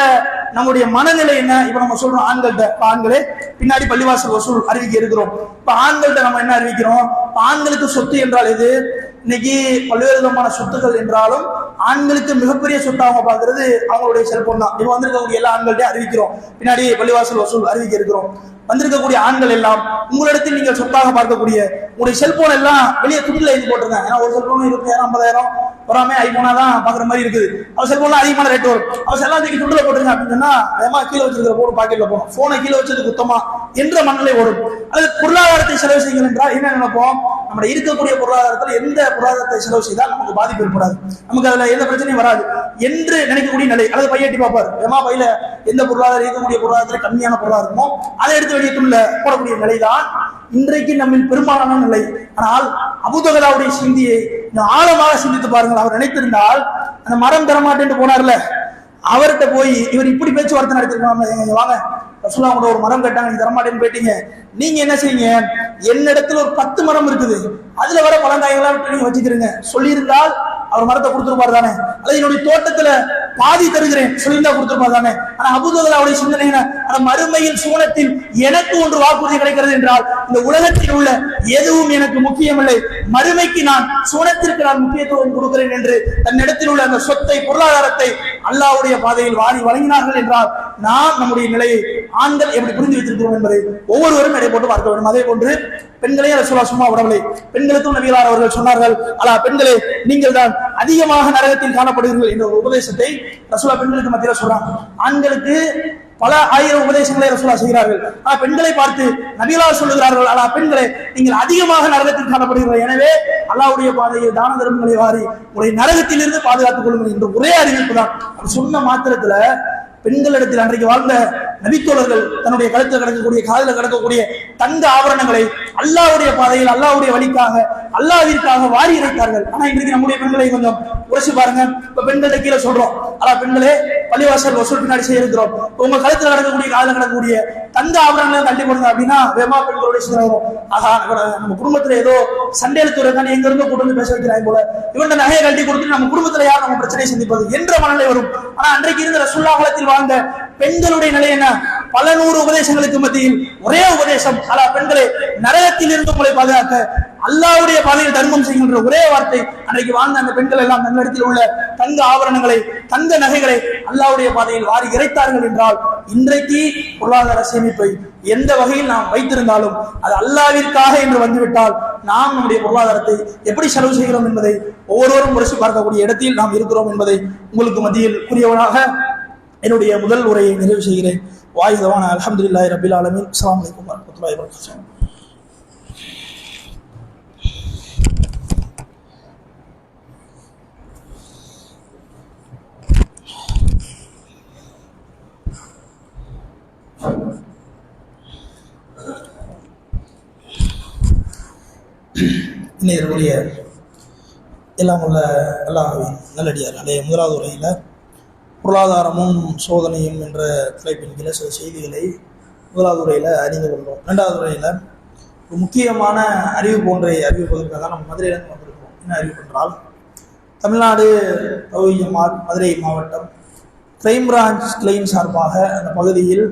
Speaker 2: நம்முடைய மனநிலை என்ன? இப்ப நம்ம சொல்றோம் ஆண்கள்கிட்ட, ஆண்களே பின்னாடி பள்ளிவாசல் வசூல் அறிவிக்க இருக்கிறோம். இப்ப ஆண்கள்கிட்ட நம்ம என்ன அறிவிக்கிறோம்? ஆண்களுக்கு சொத்து என்றால் எது? இன்னைக்கு பல்வேறு விதமான சொத்துக்கள் என்றாலும் ஆண்களுக்கு மிகப்பெரிய சொத்து அவங்க பார்க்கறது அவங்களுடைய செல்போன் தான். இப்ப வந்திருக்கக்கூடிய எல்லா ஆண்கள்கிட்ட அறிவிக்கிறோம், பின்னாடி பள்ளிவாசல் வசூல் அறிவிக்க இருக்கிறோம். வந்திருக்கக்கூடிய ஆண்கள் எல்லாம் உங்களிடத்தில் நீங்கள் சொத்தாக பார்க்கக்கூடிய உங்களுடைய செல்போன் எல்லாம் வெளியே துண்டில் எழுதி போட்டிருக்காங்க. ஏன்னா ஒரு செல்போன் 20,000 50,000 வராமே ஐபோனா தான் பாக்குற மாதிரி இருக்குது. அவன் செல்போன்ல அதிகமான ரேட் வரும். அவன் எல்லாம் தூக்கி துண்டில் போட்டுருங்க அப்படின்னு சொன்னா ஏமா கீழே வச்சிருக்கிற போன் பாக்கெட்ல போகும், போனை கீழே வச்சது குத்தமா என்ற மனநிலை ஓடும். அது பொருளாதாரத்தை செலவு செய்யுங்கள் என்றால் என்ன நினைப்போம்? நம்ம இருக்கக்கூடிய பொருளாதாரத்தில் எந்த பொருளாதாரத்தை செலவு செய்தால் நமக்கு பாதிப்பு ஏற்படாது, நமக்கு அதுல எந்த பிரச்சனையும் வராது என்று நினைக்கக்கூடிய நிலை. அல்லது பையட்டி பார்ப்பார், ஏமா பையில எந்த பொருளாதாரம் இருக்கக்கூடிய பொருளாதாரத்தில் கம்மியான பொருளாதாரம் இருக்குமோ அதை எடுத்து வெளியே துள்ள போடக்கூடிய நிலைதான் இன்றைக்கு நம்ம பெரும்பாலான நிலை. ஆனால் அபூ தஹதாவுடைய சிந்தியை ஆழமாக சிந்தித்து பாருங்கள். அவர் நினைத்திருந்தால் அந்த மரம் தரமாட்டேன்னு போனார்ல, அவர்கிட்ட போய் இவர் இப்படி பேச்சுவார்த்தை நடத்திருக்காங்க, வாங்க ரசூலுல்லாஹ் உங்களோட ஒரு மரம் கேட்டாங்க, நீங்க தரமாட்டேன்னு போயிட்டீங்க, நீங்க என்ன செய்யுங்க, என்னிடத்துல ஒரு 10 மரம் இருக்குது, அதுல வர பழங்காய்களாம் நீங்க வச்சுக்கிறீங்க சொல்லியிருந்தால் அவர் மரத்தை கொடுத்துருப்பாரு தானே? அல்லது என்னுடைய தோட்டத்துல பாதி தருகிறேன் சொல்லியிருந்தா கொடுத்துருப்பாரு தானே? ஆனா அபூ தஹதாவுடைய சிந்தனை என்ன? ஆனா மறுமையில் சூனத்தில் எனக்கு ஒன்று வாக்குறுதி கிடைக்கிறது என்றால் இந்த உலகத்தில் உள்ள எதுவும் எனக்கு முக்கியமில்லை, மறுமைக்கு நான் சூனத்திற்கு நான் முக்கியத்துவம் கொடுக்கிறேன் என்று தன்னிடத்தில் உள்ள அந்த சொத்தை, பொருளாதாரத்தை அல்லாஹ்வுடைய பாதையில் வாரி வழங்கினார்கள் என்றால் நாம் நம்முடைய நிலையை ஆண்கள் எப்படி புரிந்து வைத்திருக்கிறோம் என்பதை ஒவ்வொருவரும் எடை போட்டு பார்க்க வேண்டும். அதே போன்று பெண்களையும் ரசூலுல்லாஹ் சும்மா விடவில்லை. பெண்களுக்கும் நபிகளார் அவர்கள் சொன்னார்கள், அலா பெண்களே நீங்கள் தான் அதிகமாக நரகத்தில் காணப்படுகிறீர்கள் என்ற ஒரு உபதேசத்தை ரசூலுல்லாஹ் பெண்களுக்கு மத்தியில் சொல்றாங்க. ஆண்களுக்கு பல ஆயிரம் உபதேசங்களை ரசூலுல்லாஹ் செய்கிறார்கள். ஆனா பெண்களை பார்த்து நபிகளார் சொல்லுகிறார்கள், அலா பெண்களே நீங்கள் அதிகமாக நரகத்தில் காணப்படுகிறீர்கள், எனவே அல்லாஹ்வுடைய பாதையில் தான தர்மங்களை வாரி உங்களை நரகத்தில் இருந்து பாதுகாத்துக் கொள்ளுங்கள் என்ற ஒரே அறிவிப்பு தான். சொன்ன மாத்திரத்துல பெண்களிடத்தில் அன்றைக்கு வாழ்ந்த நபித்தோழர்கள் தன்னுடைய கழுத்தில் கிடக்கக்கூடிய, காதில் கிடக்கக்கூடிய தங்க ஆபரணங்களை அல்லாஹ்வுடைய பாதையில், அல்லாஹ்வுடைய வழிக்காக, அல்லாஹ்விற்காக வாரி இறைத்தார்கள். ஆனா இன்றைக்கு நம்முடைய பெண்களை கொஞ்சம் உரைச்சு பாருங்க. இப்ப பெண்களை கீழே சொல்றோம், ஆனா பெண்களே பள்ளிவாசல் வசூல் பின்னாடி செய்யிருக்கிறோம், உங்க கழுத்தில் கிடக்கக்கூடிய, காதில் கிடக்கக்கூடிய தங்க ஆபரணங்களை தள்ளி போடுங்க அப்படின்னா வேமா பெண்களுடைய சிந்தனை வரும். ஆகா நம்ம குடும்பத்துல ஏதோ சண்டை எழுத்துறதுக்கான எங்க இருந்து கூட்டு வந்து பேச வைக்கிறாங்க போல, இவன் நகையை கழட்டி கொடுத்து நம்ம குடும்பத்துல யார் நம்ம பிரச்சனையை சந்திப்பது என்ற மனநிலை வரும். ஆனா அன்றைக்கு இருந்த ரசூலுல்லாஹ் காலத்தில் வாழ்ந்த பெண்களுடைய நிலை என்ன? பல நூறு உபதேசங்களுக்கு மத்தியில் ஒரே உபதேசம், அலா பெண்களே நரகத்தில் இருந்து உங்களை பாதுகாக்க அல்லாஹ்வுடைய பாதையில் தர்மம் செய்கின்ற ஒரே வார்த்தை. அன்றைக்கு வாழ்ந்த அந்த பெண்கள் எல்லாம் தங்களிடத்தில் உள்ள தங்க ஆபரணங்களை, தங்க நகைகளை அல்லாஹ்வுடைய பாதையில் வாரி இறைத்தார்கள் என்றால் இன்றைக்கு பொருளாதார சேமிப்பை எந்த வகையில் நாம் வைத்திருந்தாலும் அது அல்லாஹ்விற்காக என்று வந்துவிட்டால் நாம் நம்முடைய பொருளாதாரத்தை எப்படி செலவு செய்கிறோம் என்பதை ஒவ்வொருவரும் முறைச்சு பார்க்கக்கூடிய இடத்தில் நாம் இருக்கிறோம் என்பதை உங்களுக்கு மத்தியில் கூறியவனாக என்னுடைய முதல் உரையை நிறைவு செய்கிறேன். வாயுதவான அல்ஹம்துலில்லாஹி ரப்பில் ஆலமீன். அஸ்ஸலாமு அலைக்கும் வரஹ்மத்துல்லாஹி வபரகாத்துஹு. இதற்குரிய எல்லாம் உள்ள அல்லாஹ்வின் நல்லடியார்களே, முதலாவது உரையில் பொருளாதாரமும் சோதனையும் என்ற தலைப்பின் கீழே சில செய்திகளை முதலாவது உரையில் அறிந்து கொண்டோம். இரண்டாவது உரையில் ஒரு முக்கியமான அறிவிப்பு ஒன்றை அறிவிப்பதற்காக நம்ம மதுரையிலிருந்து வந்திருக்கோம். என்ன அறிவிப்பு என்றால், தமிழ்நாடு தௌஹீத் ஜமாத் மதுரை மாவட்டம் கிரைம் பிரான்ச் கிளைம் சார்பாக அந்த பகுதியில்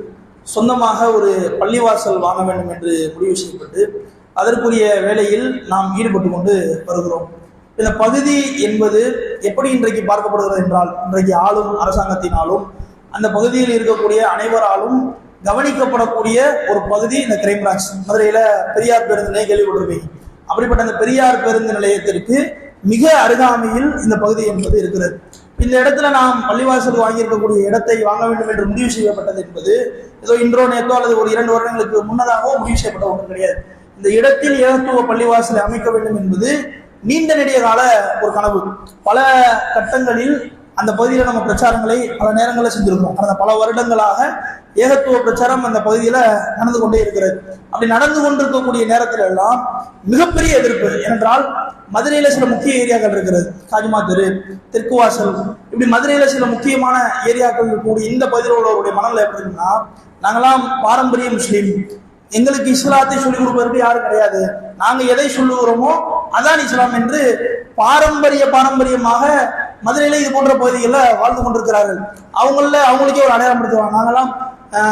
Speaker 2: சொந்தமாக ஒரு பள்ளிவாசல் வாங்க வேண்டும் என்று முடிவு செய்யப்பட்டு அதற்குரிய வேலையில் நாம் ஈடுபட்டு கொண்டு வருகிறோம். இந்த பகுதி என்பது எப்படி இன்றைக்கு பார்க்கப்படுகிறது என்றால், இன்றைக்கு ஆளும் அரசாங்கத்தினாலும் அந்த பகுதியில் இருக்கக்கூடிய அனைவராலும் கவனிக்கப்படக்கூடிய ஒரு பகுதி இந்த கிரைம் பிரான்ச். மதுரையில பெரியார் பேருந்து நிலையம் கேள்விப்பட்டிருப்பீங்க. அப்படிப்பட்ட அந்த பெரியார் பேருந்து நிலையத்திற்கு மிக அருகாமையில் இந்த பகுதி என்பது இருக்கிறது. இந்த இடத்துல நாம் பள்ளிவாசல் வாங்கியிருக்கக்கூடிய இடத்தை வாங்க வேண்டும் என்று முடிவு செய்யப்பட்டது என்பது ஏதோ இன்றோ நேற்றோ அல்லது ஒரு 2 வருடங்களுக்கு முன்னதாகவும் முடிவு செய்யப்பட்ட ஒன்று கிடையாது. இந்த இடத்தில் ஏகத்துவ பள்ளிவாசலை அமைக்க வேண்டும் என்பது நீண்ட நெடிய கால ஒரு கனவு. பல கட்டங்களில் அந்த பகுதியில் நம்ம பிரச்சாரங்களை பல நேரங்களில் செஞ்சிருக்கோம். கடந்த பல வருடங்களாக ஏகத்துவ பிரச்சாரம் அந்த பகுதியில் நடந்து கொண்டே இருக்கிறது. அப்படி நடந்து கொண்டிருக்கக்கூடிய நேரத்தில் எல்லாம் மிகப்பெரிய எதிர்ப்பு. ஏனென்றால் மதுரையில சில முக்கிய ஏரியாக்கள் இருக்கிறது, காஜிமா தெரு, தெற்கு வாசல், இப்படி மதுரையில சில முக்கியமான ஏரியாக்கள் இருக்கக்கூடிய இந்த பகுதியில் உள்ளவருடைய மனநிலை எப்படி இருக்குன்னா, நாங்களாம் பாரம்பரிய முஸ்லீம், எங்களுக்கு இஸ்லாத்தை சொல்லிக் கொடுப்பதற்கு யாரும் கிடையாது, நாங்க எதை சொல்லுகிறோமோ அதான் இஸ்லாம் என்று பாரம்பரியமாக மதுரையில இது போன்ற பகுதிகளில் வாழ்ந்து கொண்டிருக்கிறார்கள். அவங்களுக்கே ஒரு அடையாளம் படுத்துவாங்க, நாங்கெல்லாம்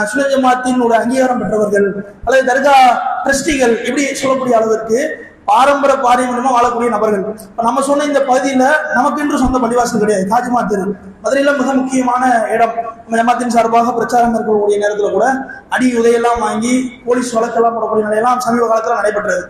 Speaker 2: சுன்னத் ஜமாத்தின் ஒரு அங்கீகாரம் பெற்றவர்கள் அல்லது தர்கா ட்ரஸ்டிகள், இப்படி சொல்லக்கூடிய அளவிற்கு பாரம்பரியமா வாழக்கூடிய நபர்கள். இப்ப நம்ம சொன்ன இந்த பகுதியில நமக்கென்று சொந்த பள்ளிவாசல் கிடையாது. காஜிமா தெரு மதுரையில மிக முக்கியமான இடம். நம்ம ஜமாத்தின் சார்பாக பிரச்சாரம் மேற்கொள்ளக்கூடிய நேரத்துல கூட அடி உதையெல்லாம் வாங்கி போலீஸ் வழக்கெல்லாம் போடக்கூடிய நிலையெல்லாம் சமீப காலத்துல நடைபெற்றது.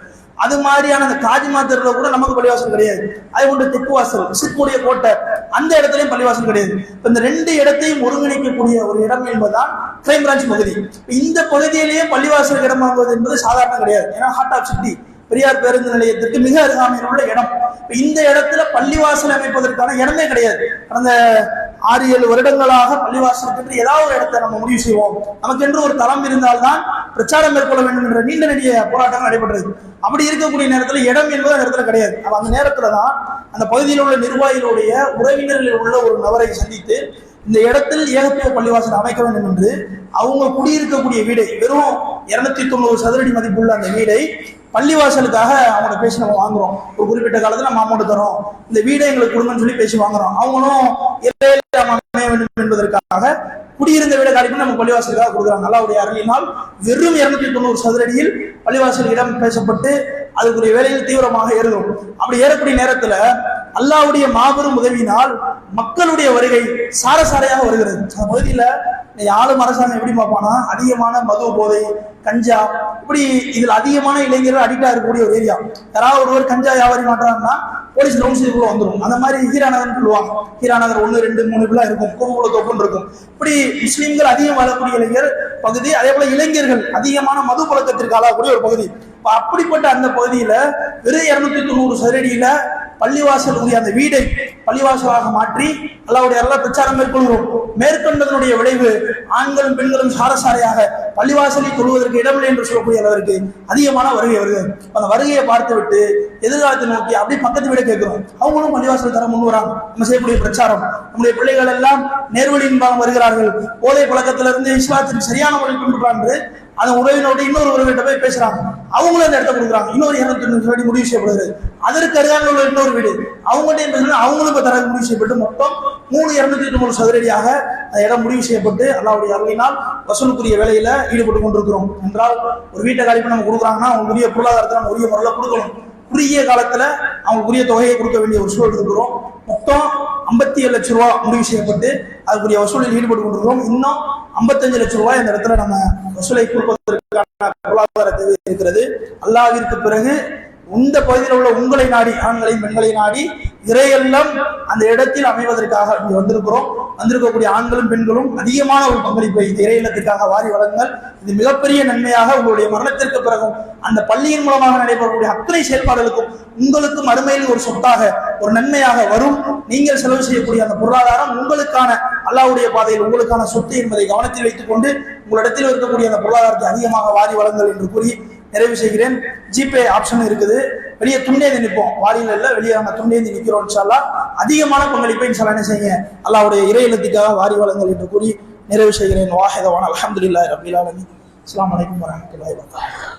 Speaker 2: அது மாதிரியான அந்த காஜிமா தெருல கூட நமக்கு பள்ளிவாசல் கிடையாது. அதே போன்று தெற்கு வாசல், சிற்கூடிய கோட்டை, அந்த இடத்துலயும் பள்ளிவாசல் கிடையாது. இந்த 2 இடத்தையும் ஒருங்கிணைக்கக்கூடிய ஒரு இடம் என்பதுதான் கிரைம் பிரான்ச் பகுதி. இந்த பகுதியிலேயே பள்ளிவாசல் இடம் வாங்குவது என்பது சாதாரண கிடையாது. ஏன்னா ஹார்ட் ஆஃப் சிட்டி, பெரியார் பேருந்து நிலையத்திற்கு மிக அருகாமையில் உள்ள இடம். இந்த இடத்துல பள்ளிவாசல் அமைப்பதற்கான இடமே கிடையாது. கடந்த 6-7 வருடங்களாக பள்ளிவாசலுக்கு ஏதாவது ஒரு இடத்தை நம்ம முடிவு செய்வோம், நமக்கென்று ஒரு தளம் இருந்தால்தான் பிரச்சாரம் மேற்கொள்ள வேண்டும் என்ற நீண்ட நெடிய போராட்டம் நடைபெற்றது. அப்படி இருக்கக்கூடிய நேரத்தில் இடம் என்பது அந்த இடத்துல கிடையாது. அந்த நேரத்துல தான் அந்த பகுதியில் உள்ள நிர்வாகிகளுடைய உறவினர்களில் உள்ள ஒரு நபரை சந்தித்து இந்த இடத்தில் ஏகத்துவ பள்ளிவாசல் அமைக்க வேண்டும் என்று அவங்க குடியிருக்கக்கூடிய வீடை, வெறும் 290 சதுரடி மதிப்புள்ள அந்த வீடை பள்ளிவாசலுக்காக அவங்களோட பேசி நம்ம வாங்குறோம். ஒரு குறிப்பிட்ட காலத்துல நம்ம அமௌண்ட் தரோம், இந்த வீடை எங்களுக்கு கொடுங்கன்னு சொல்லி பேசி வாங்குறோம். அவங்களும் அமைய வேண்டும் என்பதற்காக குடியிருந்த வீடை காலி பண்ணி நம்ம பள்ளிவாசலுக்காக கொடுக்குறாங்க. அல்லாஹ்வுடைய அருளினால் வெறும் 290 சதுரடியில் பள்ளிவாசல் இடம் பேசப்பட்டு அதுக்குரிய வேலையில் தீவிரமாக ஏறுகிறோம். அப்படி ஏறக்கூடிய நேரத்துல அல்லாஹ்வுடைய மாபெரும் உதவியினால் மக்களுடைய வருகை சாரசாரையாக வருகிறது. அந்த பகுதியில ஆளும் அரசாங்கம் எப்படி பார்ப்பானா, அதிகமான மது போதை, கஞ்சா, இப்படி இதுல அதிகமான இளைஞர்கள் அடிக்டா இருக்கக்கூடிய ஒரு ஏரியா. யாராவது ஒருவர் கஞ்சா வியாபாரி மாட்டாங்கன்னா போலீஸ் ரவுண்ட் செய்து வந்துடும். அந்த மாதிரி ஹீராநகர்னு சொல்லுவாங்க. ஹீராநகர் 1, 2, 3 இப்படிலாம் இருக்கும், கோபுல தோப்புன்னு இருக்கும். இப்படி முஸ்லீம்கள் அதிகம் வாழக்கூடிய இளைஞர் பகுதி, அதே போல இளைஞர்கள் அதிகமான மது பழக்கத்திற்கு ஆளாகக்கூடிய ஒரு பகுதி. அப்படிப்பட்ட அந்த பகுதியில வெறும் 290 சதுரடியில பள்ளிவாசல் உரிய அந்த வீடை பள்ளிவாசலாக மாற்றி அல்லாஹ்வுடைய அருளால் பிரச்சாரம் மேற்கொள்கிறோம். மேற்கொண்டதனுடைய விளைவு ஆண்களும் பெண்களும் சாரசாரையாக பள்ளிவாசலில் தொழுவதற்கு இடமில்லை என்று சொல்லக்கூடிய அளவிற்கு அதிகமான வருகை வருகிறது. அந்த வருகையை பார்த்து விட்டு எதிர்காலத்தை நோக்கி அப்படி பக்கத்து வீட கேட்கிறோம். அவங்களும் பள்ளிவாசல் தர முன் வராங்க. நம்ம செய்யக்கூடிய பிரச்சாரம், நம்முடைய பிள்ளைகள் எல்லாம் நேர்வழியின் பாகம் வருகிறார்கள், போதை பழக்கத்திலிருந்து இஸ்லாத்திற்கு சரியான முறையில் கொண்டு அந்த உறவினோட இன்னொரு உறவிட்ட போய் பேசுறாங்க, அவங்களும் அந்த இடத்த கொடுக்குறாங்க. இன்னொரு 290 முடிவு செய்யப்படுது. அதற்கு அருகாமல் உள்ள இன்னொரு வீடு அவங்கள்ட்ட அவங்களும் இப்ப தர முடிவு செய்யப்பட்டு மொத்தம் 290 சதுரடியாக அந்த இடம் முடிவு செய்யப்பட்டு அல்லாஹ்வுடைய அருளினால் வசூலுக்குரிய வேலையில ஈடுபட்டு கொண்டிருக்கிறோம். என்றால் ஒரு வீட்டை காலி பண்ணி நம்ம கொடுக்குறாங்கன்னா அவங்க உரிய பொருளாதாரத்தை நம்ம உரிய முறையில் கொடுக்கணும். குறுகிய காலத்துல அவங்களுக்கு உரிய தொகையை கொடுக்க வேண்டிய ஒரு சூழல் இருக்கிறோம். மொத்தம் 57 லட்சம் ரூபாய் முடிவு செய்யப்பட்டு அதுக்குரிய வசூலில் ஈடுபட்டு கொண்டிருக்கிறோம். இன்னும் 55 லட்சம் ரூபாய் இந்த இடத்துல நம்ம வசூலை கொடுப்பதற்கான பொருளாதார தேவை இருக்கிறது. அல்லாஹ்விற்கு பிறகு இந்த பகுதியில் உள்ள உங்களை நாடி, ஆண்களையும் பெண்களையும் நாடி இறையெல்லாம் அந்த இடத்தில் அமைவதற்காக இங்கே வந்திருக்கக்கூடிய ஆண்களும் பெண்களும் அதிகமான ஒரு பங்களிப்பை இந்த இறையில்லத்துக்காக வாரி வழங்குங்கள். இது மிகப்பெரிய நன்மையாக உங்களுடைய மரணத்திற்கு பிறகும் அந்த பள்ளியின் மூலமாக நடைபெறக்கூடிய அத்தனை செயல்பாடுகளுக்கும் உங்களுக்கும் அருமையில் ஒரு சொத்தாக ஒரு நன்மையாக வரும். நீங்கள் செலவு செய்யக்கூடிய அந்த பொருளாதாரம் உங்களுக்கான அல்லாஹ்வுடைய பாதையில் உங்களுக்கான சொத்து என்பதை கவனத்தில் வைத்துக் கொண்டு உங்களிடத்தில் இருக்கக்கூடிய அந்த பொருளாதாரத்தை அதிகமாக வாரி வழங்குங்கள் என்று கூறி நிறைவு செய்கிறேன். ஜிபே ஆப்ஷன் இருக்குது. வெளியே துண்டேந்து நிற்போம், வாரியில் இல்லை வெளியே நம்ம துண்டேந்து நிற்கிறோம். இன்ஷா அல்லாஹ் அதிகமான பங்களிப்பை இன்ஷா அல்லாஹ் என்ன செய்யுங்க, அல்லாஹ்வுடைய இறை இல்லத்துக்காக வாரி வழங்கல் என்று கூறி நிறைவு செய்கிறேன். வாஹிதவான அல்ஹம்துலில்லாஹி ரப்பில் ஆலமீன். அஸ்ஸலாமு அலைக்கும் வரஹ்மத்துல்லாஹி வபரகாத்துஹு.